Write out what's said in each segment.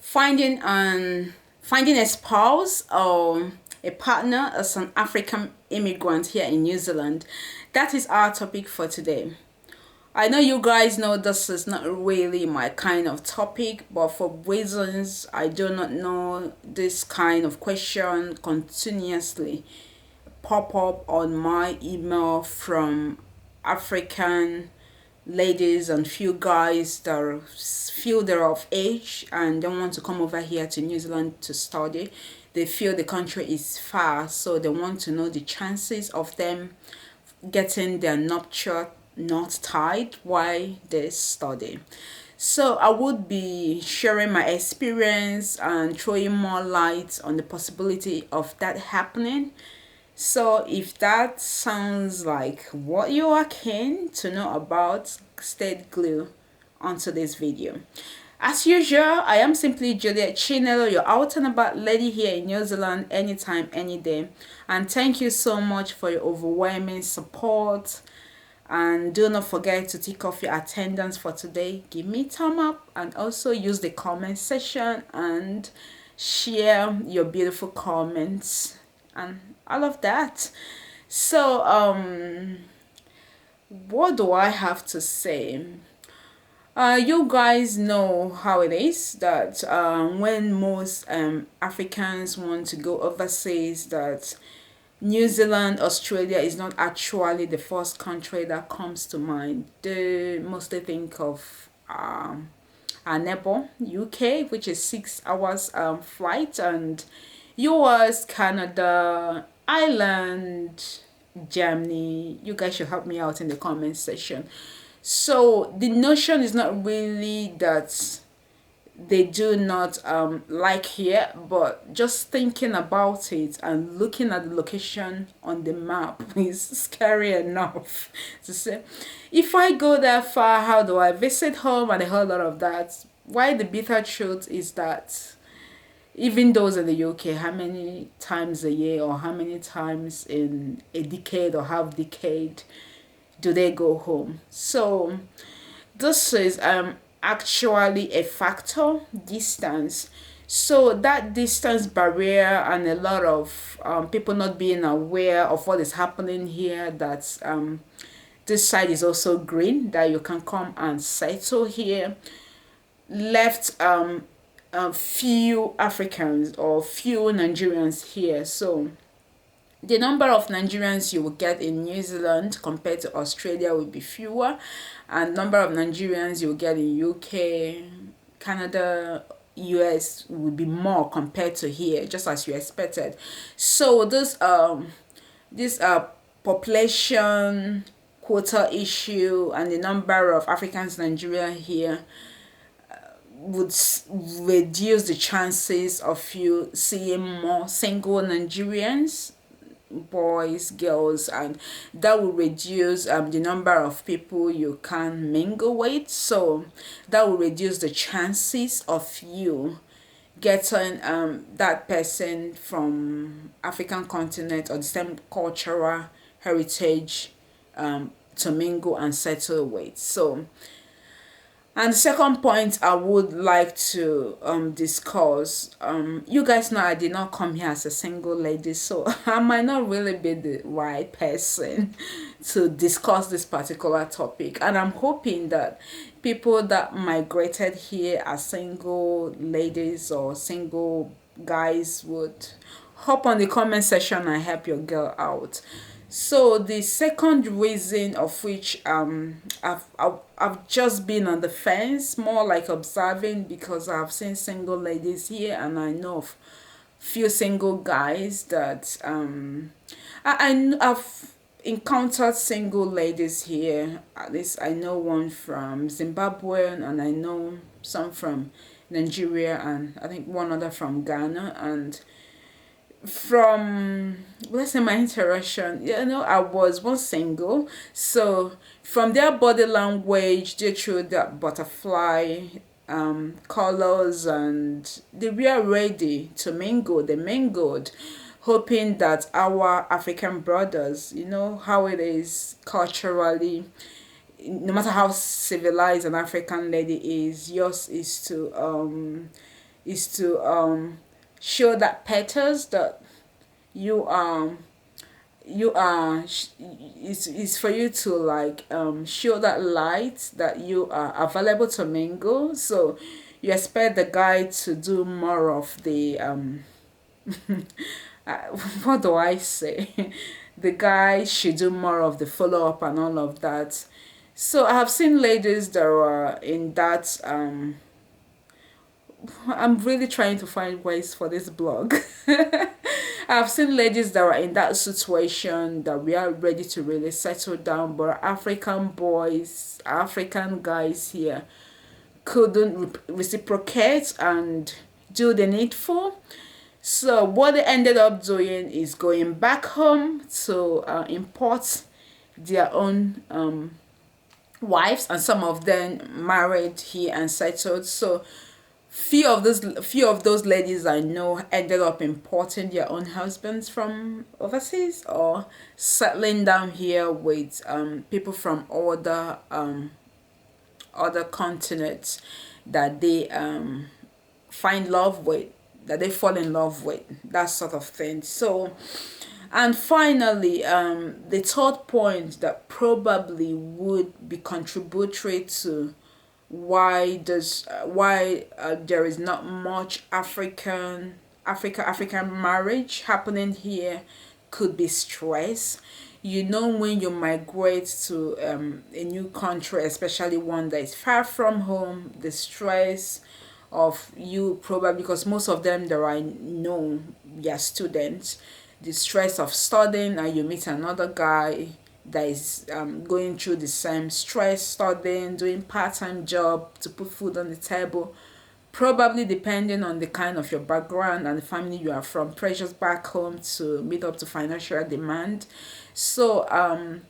finding finding a spouse or a partner as an African immigrant here in New Zealand. That is our topic for today. I know you guys know this is not really my kind of topic, but for reasons I do not know, this kind of question continuously pop up on my email from African ladies and few guys that feel they're of age and don't want to come over here to New Zealand to study. They feel the country is far, so they want to know the chances of them getting their nuptial knot tied while they study. So I would be sharing my experience and throwing more light on the possibility of that happening. So if that sounds like what you are keen to know about, stay glued onto this video. As usual, I am simply Juliet Chinelo, your out and about lady here in New Zealand, anytime, any day. And thank you so much for your overwhelming support. And do not forget to tick off your attendance for today. Give me a thumb up and also use the comment section and share your beautiful comments and all of that. So what do I have to say? You guys know how it is that when most Africans want to go overseas, that New Zealand, Australia is not actually the first country that comes to mind. They mostly think of our neighbor, UK, which is 6 hours flight, and US, Canada, Ireland, Germany. You guys should help me out in the comment section. So the notion is not really that they do not like here, but just thinking about it and looking at the location on the map is scary enough to say, if I go that far, how do I visit home and a whole lot of that. Why the bitter truth is that even those in the UK, how many times a year or how many times in a decade or half decade do they go home? So this is actually a factor, distance. So that distance barrier and a lot of people not being aware of what is happening here, that this side is also green, that you can come and settle here, left few Africans or few Nigerians here. So the number of Nigerians you will get in New Zealand compared to Australia will be fewer, and number of Nigerians you will get in UK, Canada, US will be more compared to here, just as you expected. So this population quota issue and the number of Africans Nigeria here would reduce the chances of you seeing more single Nigerians, boys, girls, and that will reduce the number of people you can mingle with. So that will reduce the chances of you getting that person from African continent or the same cultural heritage to mingle and settle with. So, and the second point I would like to discuss, you guys know I did not come here as a single lady, so I might not really be the right person to discuss this particular topic. And I'm hoping that people that migrated here as single ladies or single guys would hop on the comment section and help your girl out. So the second reason of which I've just been on the fence, more like observing, because I've seen single ladies here and I know of few single guys that I've encountered single ladies here. At least I know one from Zimbabwe and I know some from Nigeria and I think one other from Ghana. And from, let's say, my interaction, I was once single, so from their body language, they showed that butterfly colors, and they were ready to mingle. They mingled, hoping that our African brothers, how it is culturally, no matter how civilized an African lady is, yours is to is to show that petals that you you are is for you to like show that light that you are available to mingle. So you expect the guy to do more of the uh, what do I say? The guy should do more of the follow up and all of that. So I have seen ladies that are in that I'm really trying to find ways for this blog. I've seen ladies that are in that situation that we are ready to really settle down, but African boys, African guys here couldn't reciprocate and do the needful. So what they ended up doing is going back home to import their own wives, and some of them married here and settled. So few of those ladies I know ended up importing their own husbands from overseas or settling down here with people from other continents that they find love with, that they fall in love with, that sort of thing. So, and finally, the third point that probably would be contributory to why there is not much African marriage happening here could be stress. You know, when you migrate to a new country, especially one that is far from home, the stress of you probably, because most of them that I know, they are students, the stress of studying and you meet another guy that is going through the same stress, studying, doing part-time job to put food on the table, probably depending on the kind of your background and the family you are from, pressures back home to meet up to financial demand. So an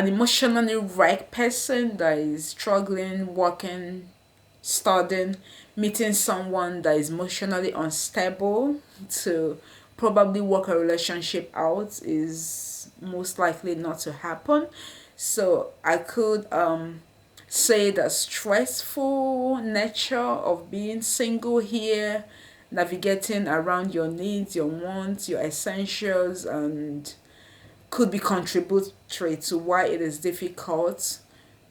emotionally wrecked person that is struggling, working, studying, meeting someone that is emotionally unstable to probably work a relationship out is most likely not to happen. So I could say the stressful nature of being single here, navigating around your needs, your wants, your essentials, and could be contributory to why it is difficult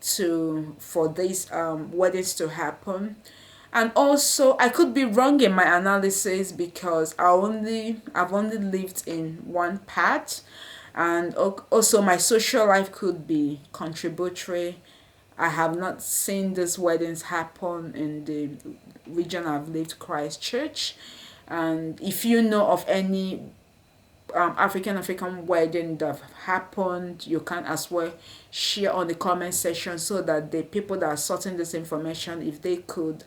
to for these weddings to happen. And also I could be wrong in my analysis because I've only lived in one part, and also my social life could be contributory. I have not seen these weddings happen in the region I've lived, Christchurch. And if you know of any African wedding that happened, you can as well share on the comment section so that the people that are sorting this information, if they could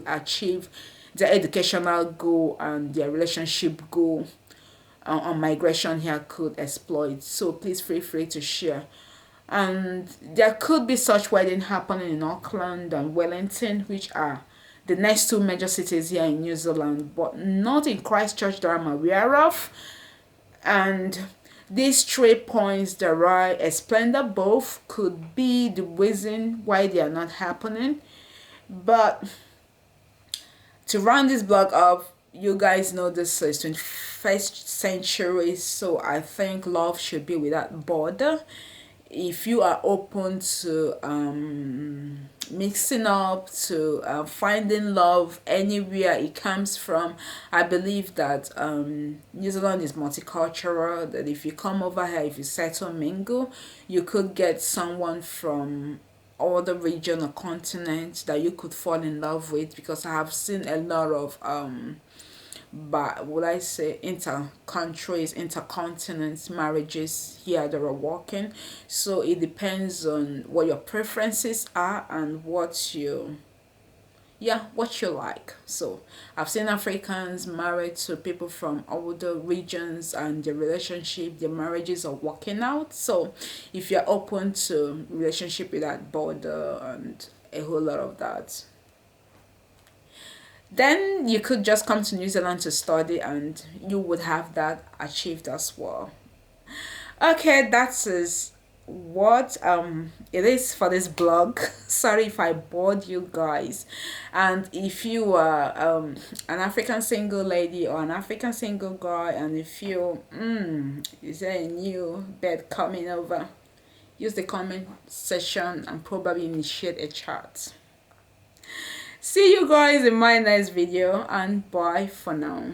achieve their educational goal and their relationship goal on migration here, could exploit. So please feel free to share. And there could be such wedding happening in Auckland and Wellington, which are the next two major cities here in New Zealand, but not in Christchurch that I'm aware of. And these 3 points that I explained above could be the reason why they are not happening. But to round this blog up, you guys know this is 21st century, so I think love should be without border. If you are open to mixing up, to finding love anywhere it comes from, I believe that New Zealand is multicultural, that if you come over here, if you settle, mingle, you could get someone from other region or continent that you could fall in love with, because I have seen a lot of but would I say inter-countries, inter-continents marriages here that are working. So it depends on what your preferences are and what you like. So I've seen Africans married to people from other regions, and the relationship, the marriages are working out. So if you're open to relationship without border and a whole lot of that, then you could just come to New Zealand to study and you would have that achieved as well. Okay, that is what it is for this blog. Sorry if I bored you guys. And if you are an African single lady or an African single guy, and if you is there a new bed coming over, use the comment section and probably initiate a chat. See you guys in my next video, and bye for now.